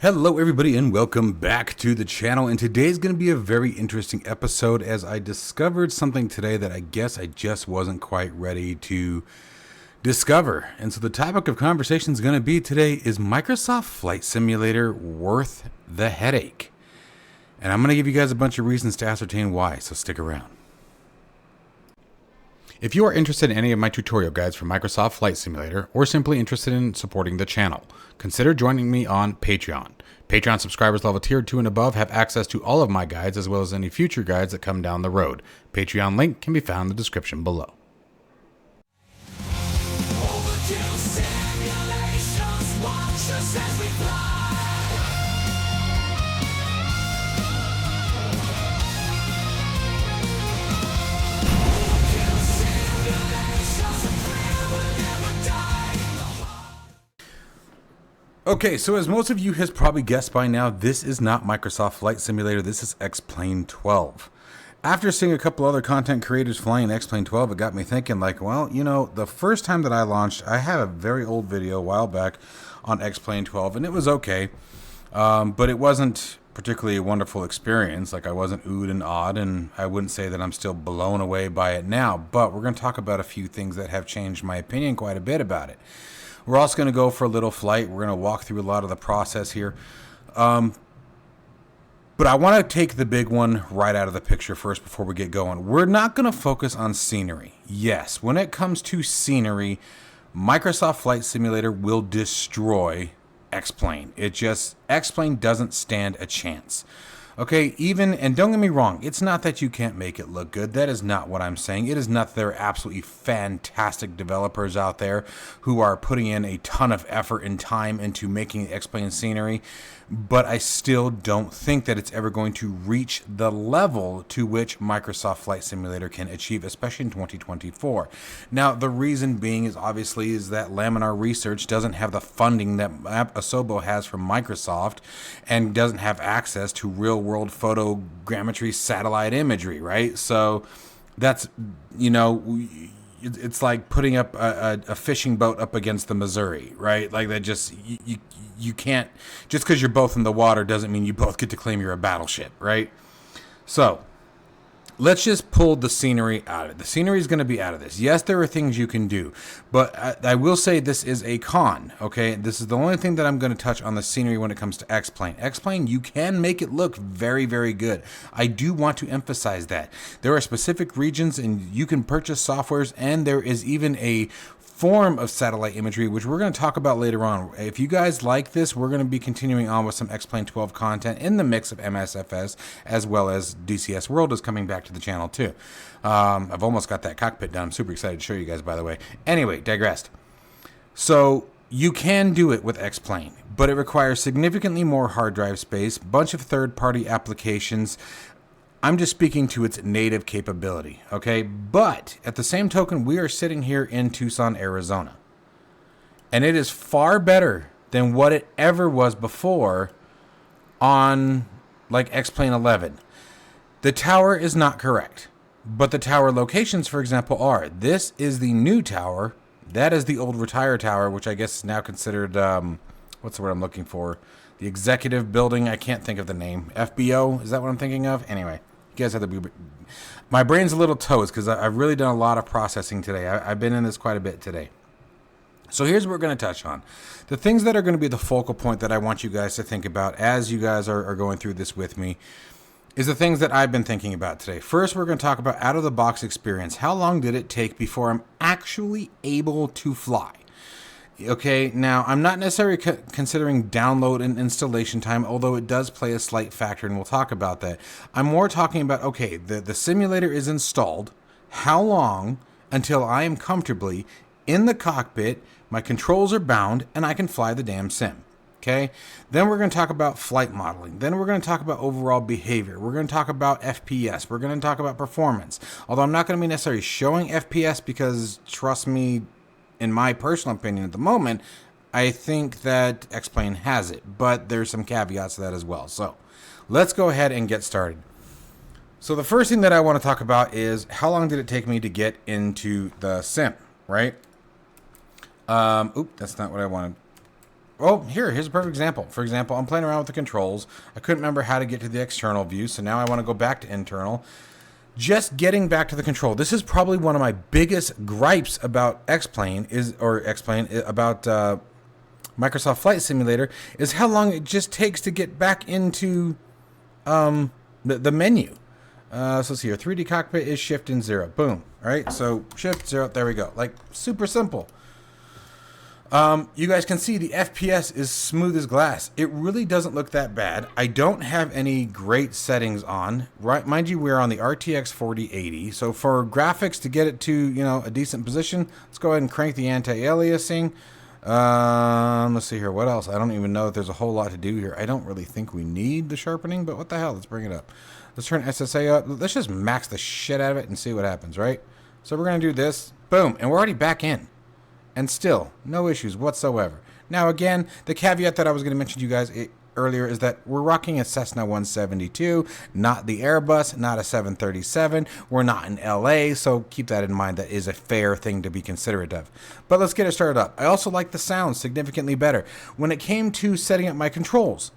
Hello everybody and welcome back to the channel, and today's going to be a very interesting episode as I discovered something today that I guess I just wasn't quite ready to discover. And so the topic of conversation is going to be today, is Microsoft Flight Simulator worth the headache? And I'm going to give you guys a bunch of reasons to ascertain why, so stick around. If you are interested in any of my tutorial guides for Microsoft Flight Simulator, or simply interested in supporting the channel, consider joining me on Patreon. Patreon subscribers level tier 2 and above have access to all of my guides as well as any future guides that come down the road. Patreon link can be found in the description below. Okay, so as most of you has probably guessed by now, this is not Microsoft Flight Simulator, this is XPlane 12. After seeing a couple other content creators flying XPlane 12, it got me thinking like, well, you know, the first time that I launched, I had a very old video a while back on XPlane 12, and it was okay, but it wasn't particularly a wonderful experience. Like, I wasn't oohed and awed, and I wouldn't say that I'm still blown away by it now, but we're going to talk about a few things that have changed my opinion quite a bit about it. We're also going to go for a little flight. We're going to walk through a lot of the process here. But I want to take the big one right out of the picture first before we get going. We're not going to focus on scenery. Yes, when it comes to scenery, Microsoft Flight Simulator will destroy XPlane. XPlane doesn't stand a chance. Okay, and don't get me wrong, it's not that you can't make it look good. That is not what I'm saying. It is not that there are absolutely fantastic developers out there who are putting in a ton of effort and time into making XPlane scenery, but I still don't think that it's ever going to reach the level to which Microsoft Flight Simulator can achieve, especially in 2024. Now, the reason being is that Laminar Research doesn't have the funding that Asobo has from Microsoft and doesn't have access to real-world photogrammetry satellite imagery, right? So that's, you know, it's like putting up a fishing boat up against the Missouri, right? Like, that just, you can't, just because you're both in the water doesn't mean you both get to claim you're a battleship, right? So let's just pull the scenery out of it. The scenery is going to be out of this. Yes, there are things you can do, but I will say this is a con, okay? This is the only thing that I'm going to touch on the scenery when it comes to XPlane. XPlane, you can make it look very, very good. I do want to emphasize that. There are specific regions, and you can purchase softwares, and there is even a form of satellite imagery, which we're going to talk about later on. If you guys like this, we're going to be continuing on with some XPlane 12 content in the mix of MSFS, as well as DCS World is coming back to the channel too. I've almost got that cockpit done. I'm super excited to show you guys, by the way. Anyway, digressed. So you can do it with XPlane, but it requires significantly more hard drive space, bunch of third-party applications. I'm just speaking to its native capability, okay? But at the same token, we are sitting here in Tucson, Arizona, and it is far better than what it ever was before on, like, XPlane 11. The tower is not correct, but the tower locations, for example, are. This is the new tower. That is the old retired tower, which I guess is now considered, what's the word I'm looking for? The executive building. I can't think of the name. FBO, is that what I'm thinking of? Anyway, you guys have to be... My brain's a little toast because I've really done a lot of processing today. I've been in this quite a bit today. So here's what we're going to touch on. The things that are going to be the focal point that I want you guys to think about as you guys are going through this with me is the things that I've been thinking about today. First, we're going to talk about out-of-the-box experience. How long did it take before I'm actually able to fly? Okay, now I'm not necessarily considering download and installation time, although it does play a slight factor, and we'll talk about that. I'm more talking about, okay, the simulator is installed. How long until I am comfortably in the cockpit, my controls are bound, and I can fly the damn sim? Okay, then we're going to talk about flight modeling. Then we're going to talk about overall behavior. We're going to talk about FPS. We're going to talk about performance. Although I'm not going to be necessarily showing FPS because, trust me, in my personal opinion at the moment, I think that XPlane has it, but there's some caveats to that as well. So let's go ahead and get started. So the first thing that I want to talk about is how long did it take me to get into the sim, right? That's not what I wanted. Oh, here's a perfect example. For example, I'm playing around with the controls. I couldn't remember how to get to the external view, so now I want to go back to internal. Just getting back to the control. This is probably one of my biggest gripes about XPlane about Microsoft Flight Simulator is how long it just takes to get back into the menu. So let's see here. 3D cockpit is shift and 0. Boom. All right. So shift 0. There we go. Like super simple. You guys can see the FPS is smooth as glass. It really doesn't look that bad. I don't have any great settings on. Right, mind you, we're on the RTX 4080. So for graphics to get it to, you know, a decent position, let's go ahead and crank the anti-aliasing. Let's see here. What else? I don't even know if there's a whole lot to do here. I don't really think we need the sharpening, but what the hell? Let's bring it up. Let's turn SSA up. Let's just max the shit out of it and see what happens, right? So we're going to do this. Boom. And we're already back in. And still, no issues whatsoever. Now, again, the caveat that I was going to mention to you guys earlier is that we're rocking a Cessna 172, not the Airbus, not a 737. We're not in LA, so keep that in mind. That is a fair thing to be considerate of. But let's get it started up. I also like the sound significantly better. When it came to setting up my controls,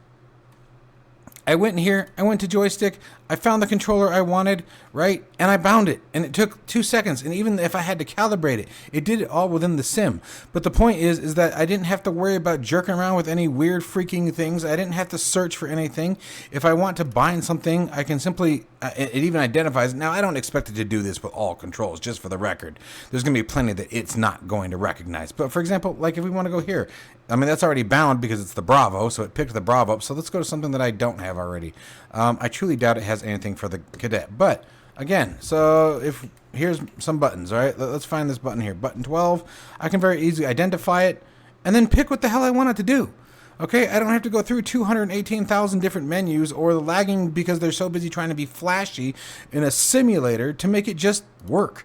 I went in here, I went to joystick, I found the controller I wanted, right? And I bound it. And it took 2 seconds. And even if I had to calibrate it, it did it all within the sim. But the point is that I didn't have to worry about jerking around with any weird freaking things. I didn't have to search for anything. If I want to bind something, I can simply, it even identifies. Now, I don't expect it to do this with all controls, just for the record. There's going to be plenty that it's not going to recognize. But for example, like if we want to go here, I mean, that's already bound because it's the Bravo, so it picked the Bravo up. So let's go to something that I don't have already. I truly doubt it has anything for the Cadet. But again, so if here's some buttons, all right? Let's find this button here, button 12. I can very easily identify it and then pick what the hell I want it to do. Okay, I don't have to go through 218,000 different menus or the lagging because they're so busy trying to be flashy in a simulator to make it just work.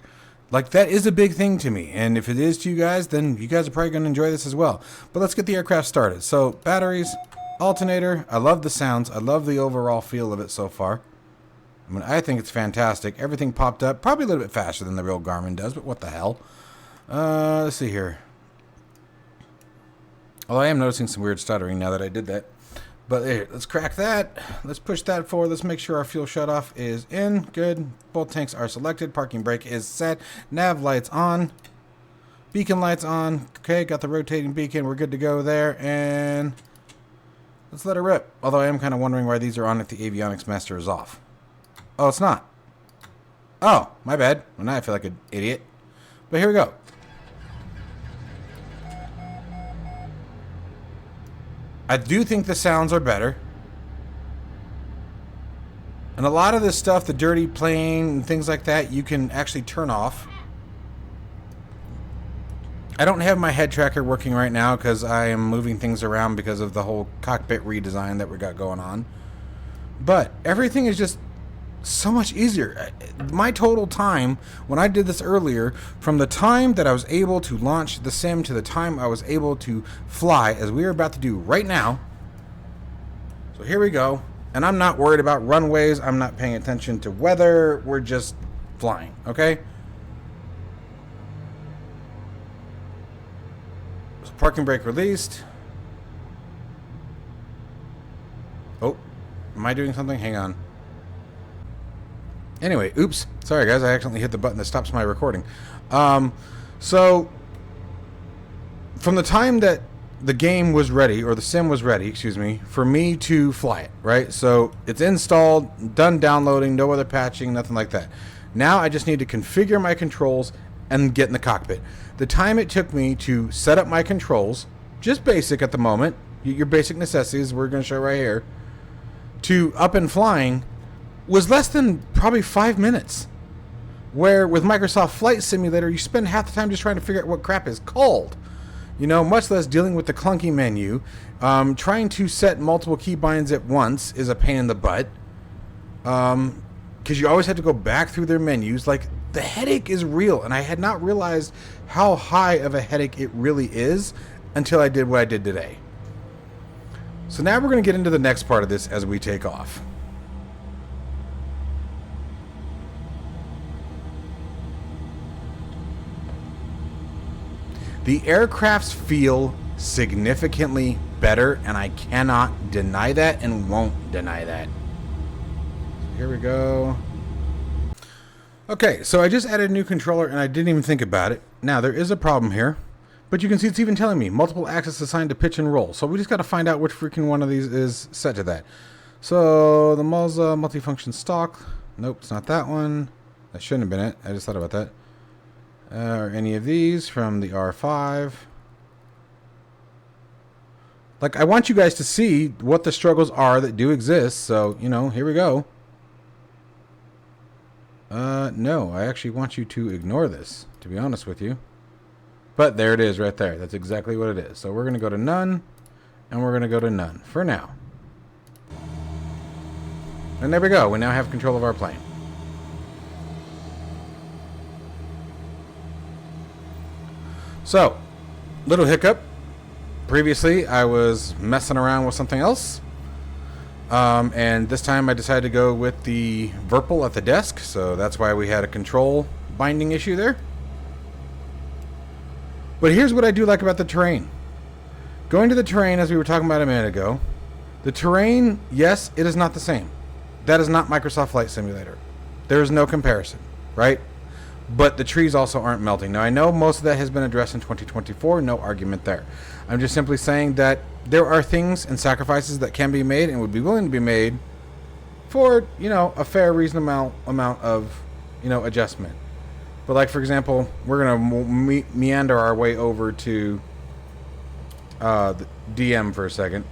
Like, that is a big thing to me, and if it is to you guys, then you guys are probably going to enjoy this as well. But let's get the aircraft started. So, batteries, alternator, I love the sounds, I love the overall feel of it so far. I mean, I think it's fantastic. Everything popped up, probably a little bit faster than the real Garmin does, but what the hell. Let's see here. Although I am noticing some weird stuttering now that I did that. But here, let's crack that. Let's push that forward. Let's make sure our fuel shutoff is in. Good. Both tanks are selected. Parking brake is set. Nav lights on. Beacon lights on. Okay, got the rotating beacon. We're good to go there. And let's let it rip. Although I am kind of wondering why these are on if the avionics master is off. Oh, it's not. Oh, my bad. Well, now I feel like an idiot. But here we go. I do think the sounds are better. And a lot of this stuff, the dirty plane and things like that, you can actually turn off. I don't have my head tracker working right now because I am moving things around because of the whole cockpit redesign that we got going on. But everything is just so much easier. My total time when I did this earlier, from the time that I was able to launch the sim to the time I was able to fly, as we are about to do right now. So here we go. And I'm not worried about runways. I'm not paying attention to weather. We're just flying, okay? So parking brake released. Oh, am I doing something? Hang on. Anyway, oops. Sorry, guys. I accidentally hit the button that stops my recording. So, from the time that the game was ready, or the sim was ready, excuse me, for me to fly it, right? So, it's installed, done downloading, no other patching, nothing like that. Now, I just need to configure my controls and get in the cockpit. The time it took me to set up my controls, just basic at the moment, your basic necessities, we're going to show right here, to up and flying, was less than probably 5 minutes. Where with Microsoft Flight Simulator, you spend half the time just trying to figure out what crap is called. You know, much less dealing with the clunky menu. Trying to set multiple keybinds at once is a pain in the butt. Because you always have to go back through their menus. Like, the headache is real. And I had not realized how high of a headache it really is until I did what I did today. So now we're going to get into the next part of this as we take off. The aircrafts feel significantly better, and I cannot deny that and won't deny that. Here we go. Okay, so I just added a new controller and I didn't even think about it. Now, there is a problem here, but you can see it's even telling me multiple axes assigned to pitch and roll. So we just got to find out which freaking one of these is set to that. So the Mulza multifunction stock. Nope, it's not that one. That shouldn't have been it. I just thought about that. Or any of these from the R5. Like, I want you guys to see what the struggles are that do exist. So, you know, here we go. No, I actually want you to ignore this, to be honest with you. But there it is right there. That's exactly what it is. So we're going to go to none, and we're going to go to none for now. And there we go. We now have control of our plane. So, little hiccup. Previously, I was messing around with something else. And this time I decided to go with the Virpil at the desk, so that's why we had a control binding issue there. But here's what I do like about the terrain. Going to the terrain, as we were talking about a minute ago, the terrain, yes, it is not the same. That is not Microsoft Flight Simulator. There is no comparison, right? But the trees also aren't melting. Now, I know most of that has been addressed in 2024, no argument there. I'm just simply saying that there are things and sacrifices that can be made and would be willing to be made for, you know, a fair, reasonable amount of, you know, adjustment. But like, for example, we're going to meander our way over to the DM for a second.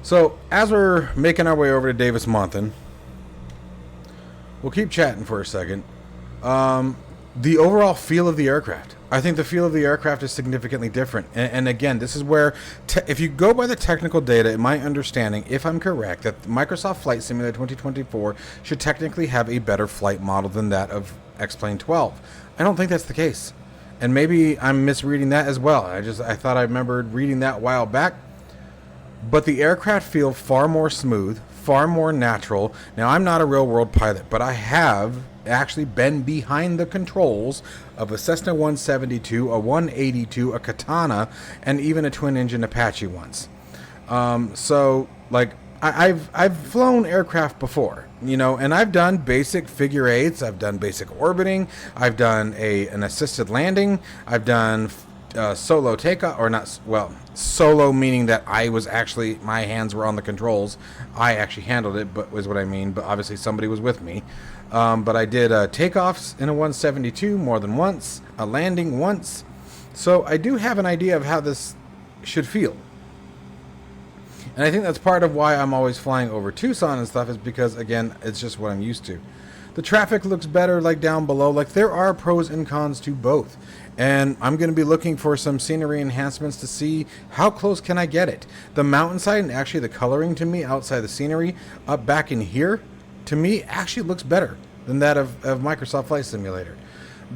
So, as we're making our way over to Davis Monthan, we'll keep chatting for a second. The overall feel of the aircraft. I think the feel of the aircraft is significantly different. And again, this is where, if you go by the technical data, in my understanding, if I'm correct, that Microsoft Flight Simulator 2024 should technically have a better flight model than that of XPlane 12. I don't think that's the case. And maybe I'm misreading that as well. I thought I remembered reading that a while back. But the aircraft feel far more smooth, far more natural. Now, I'm not a real-world pilot, but I have actually been behind the controls of a Cessna 172, a 182, a Katana, and even a twin-engine Apache once. So, like, I've flown aircraft before, you know, and I've done basic figure eights, I've done basic orbiting, I've done an assisted landing, I've done solo takeoff, or not, well, solo meaning that I was actually, my hands were on the controls. I actually handled it, but was what I mean, but obviously somebody was with me. But I did takeoffs in a 172 more than once, a landing once. So I do have an idea of how this should feel. And I think that's part of why I'm always flying over Tucson and stuff, is because, again, it's just what I'm used to. The traffic looks better, like, down below. Like, there are pros and cons to both. And I'm going to be looking for some scenery enhancements to see how close can I get it. The mountainside and actually the coloring to me outside the scenery up back in here, to me, actually looks better than that of Microsoft Flight Simulator.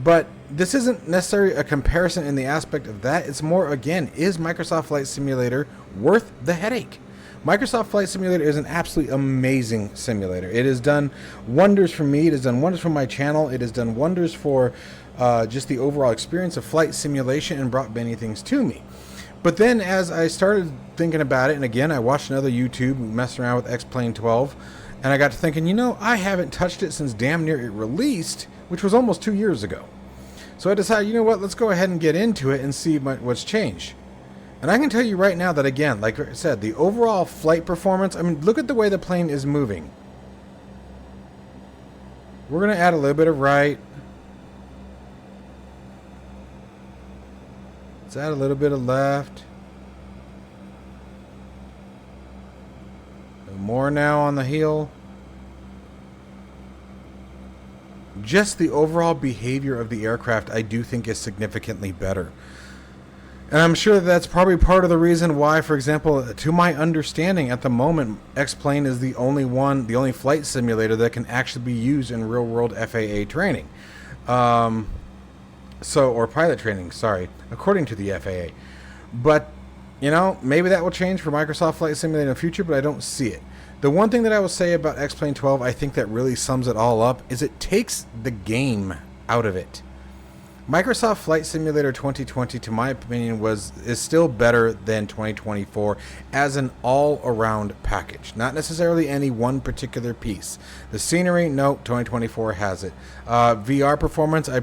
But this isn't necessarily a comparison in the aspect of that. It's more, again, is Microsoft Flight Simulator worth the headache? Microsoft Flight Simulator is an absolutely amazing simulator. It has done wonders for me. It has done wonders for my channel. It has done wonders for just the overall experience of flight simulation and brought many things to me. But then as I started thinking about it, and again, I watched another YouTube messing around with XPlane 12, and I got to thinking, you know, I haven't touched it since damn near it released, which was almost 2 years ago. So I decided, you know what, let's go ahead and get into it and see what's changed. And I can tell you right now that, again, like I said, the overall flight performance, I mean, look at the way the plane is moving. We're going to add a little bit of right. Let's add a little bit of left. More now on the heel. Just the overall behavior of the aircraft, I do think, is significantly better. And I'm sure that's probably part of the reason why, for example, to my understanding at the moment, XPlane is the only flight simulator that can actually be used in real-world FAA training. Or pilot training, sorry, according to the FAA. But, you know, maybe that will change for Microsoft Flight Simulator in the future, but I don't see it. The one thing that I will say about XPlane 12, I think that really sums it all up, is it takes the game out of it. Microsoft Flight Simulator 2020, to my opinion, is still better than 2024 as an all-around package. Not necessarily any one particular piece. The scenery, no, 2024 has it. VR performance, I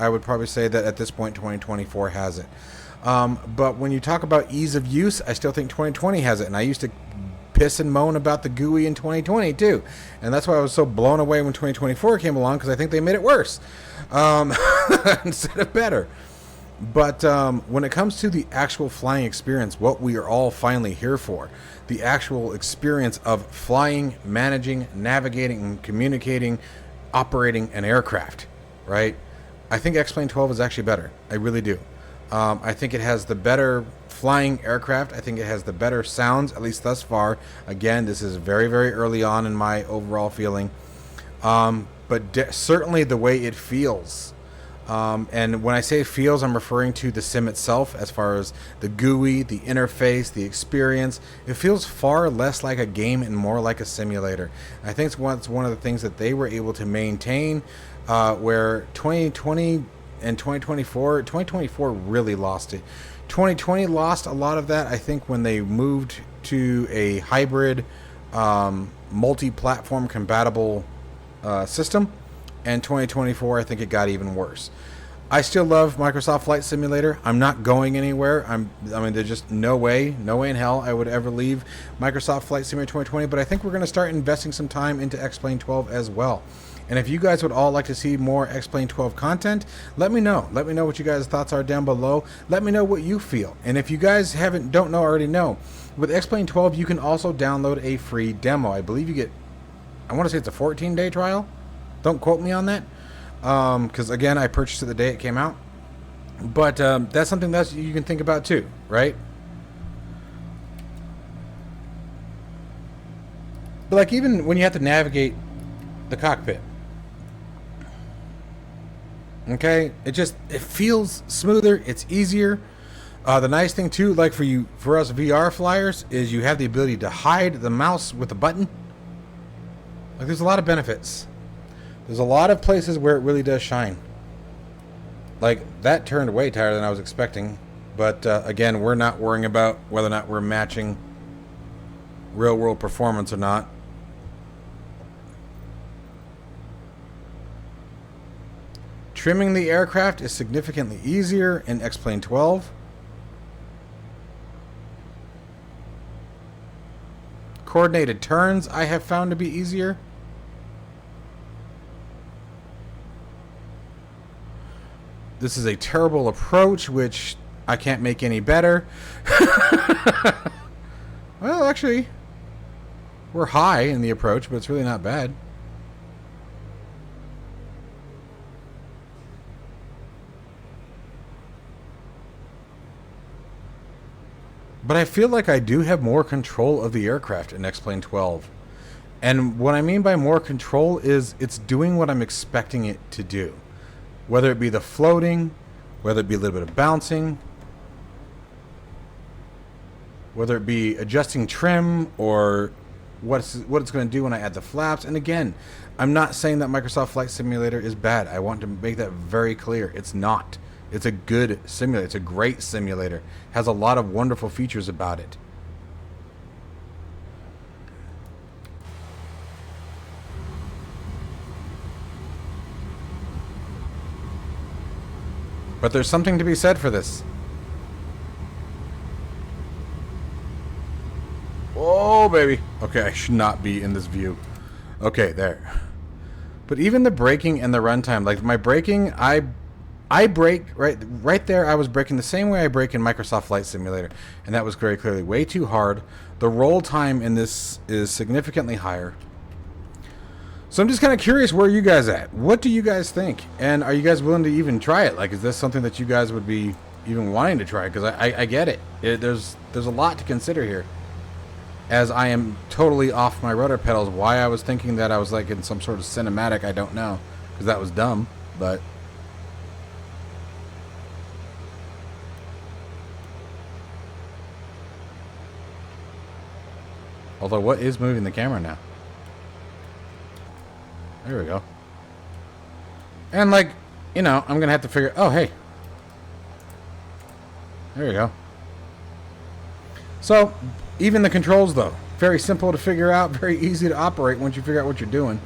would probably say that at this point 2024 has it. But when you talk about ease of use, I still think 2020 has it. And I used to piss and moan about the GUI in 2020 too, and that's why I was so blown away when 2024 came along, because I think they made it worse instead of better. But when it comes to the actual flying experience, what we are all finally here for, the actual experience of flying, managing, navigating, and communicating, operating an aircraft, right? I think XPlane 12 is actually better. I really do. I think it has the better flying aircraft. I think it has the better sounds, at least thus far. Again, this is very, very early on in my overall feeling. But certainly the way it feels. And when I say feels, I'm referring to the sim itself, as far as the GUI, the interface, the experience. It feels far less like a game and more like a simulator. I think it's one of the things that they were able to maintain, where 2020 and 2024 really lost it. 2020 lost a lot of that, I think, when they moved to a hybrid, multi-platform compatible system. And 2024, I think it got even worse. I still love Microsoft Flight Simulator. I'm not going anywhere. I mean, there's just no way in hell I would ever leave Microsoft Flight Simulator 2020. But I think we're going to start investing some time into XPlane 12 as well. And if you guys would all like to see more XPlane 12 content, let me know. Let me know what you guys' thoughts are down below. Let me know what you feel. And if you guys don't know, already know, with XPlane 12, you can also download a free demo. I believe you get, I want to say it's a 14-day trial. Don't quote me on that. Because, again, I purchased it the day it came out. But that's something that you can think about too, right? But, like, even when you have to navigate the cockpit, okay, it feels smoother, it's easier. The nice thing too, like for us VR flyers, is you have the ability to hide the mouse with a button. Like, there's a lot of benefits. There's a lot of places where it really does shine. Like, that turned way tighter than I was expecting. But again, we're not worrying about whether or not we're matching real world performance or not. Trimming the aircraft is significantly easier in XPlane 12. Coordinated turns I have found to be easier. This is a terrible approach, which I can't make any better. Well, actually, we're high in the approach, but it's really not bad. But I feel like I do have more control of the aircraft in XPlane 12. And what I mean by more control is it's doing what I'm expecting it to do. Whether it be the floating, whether it be a little bit of bouncing, whether it be adjusting trim, or what it's going to do when I add the flaps. And again, I'm not saying that Microsoft Flight Simulator is bad. I want to make that very clear. It's not. It's a good simulator. It's a great simulator. It has a lot of wonderful features about it. But there's something to be said for this. Oh, baby. Okay, I should not be in this view. Okay, there. But even the braking and the runtime, like my braking, I brake right there. I was braking the same way I brake in Microsoft Flight Simulator, and that was very clearly way too hard. The roll time in this is significantly higher. So I'm just kind of curious, where are you guys at? What do you guys think? And are you guys willing to even try it? Like, is this something that you guys would be even wanting to try? Because I get it. There's a lot to consider here. As I am totally off my rudder pedals. Why I was thinking that I was like in some sort of cinematic, I don't know. Because that was dumb, but... Although, what is moving the camera now? There we go. And, like, you know, I'm going to have to figure... Oh, hey. There you go. So, even the controls, though. Very simple to figure out. Very easy to operate once you figure out what you're doing.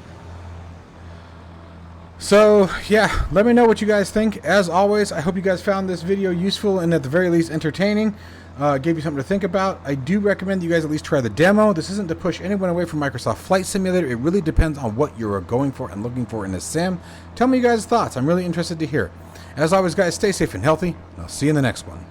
So, yeah, let me know what you guys think. As always, I hope you guys found this video useful and at the very least entertaining. Gave you something to think about. I do recommend you guys at least try the demo. This isn't to push anyone away from Microsoft Flight Simulator. It really depends on what you're going for and looking for in a sim. Tell me you guys' thoughts. I'm really interested to hear. As always, guys, stay safe and healthy, and I'll see you in the next one.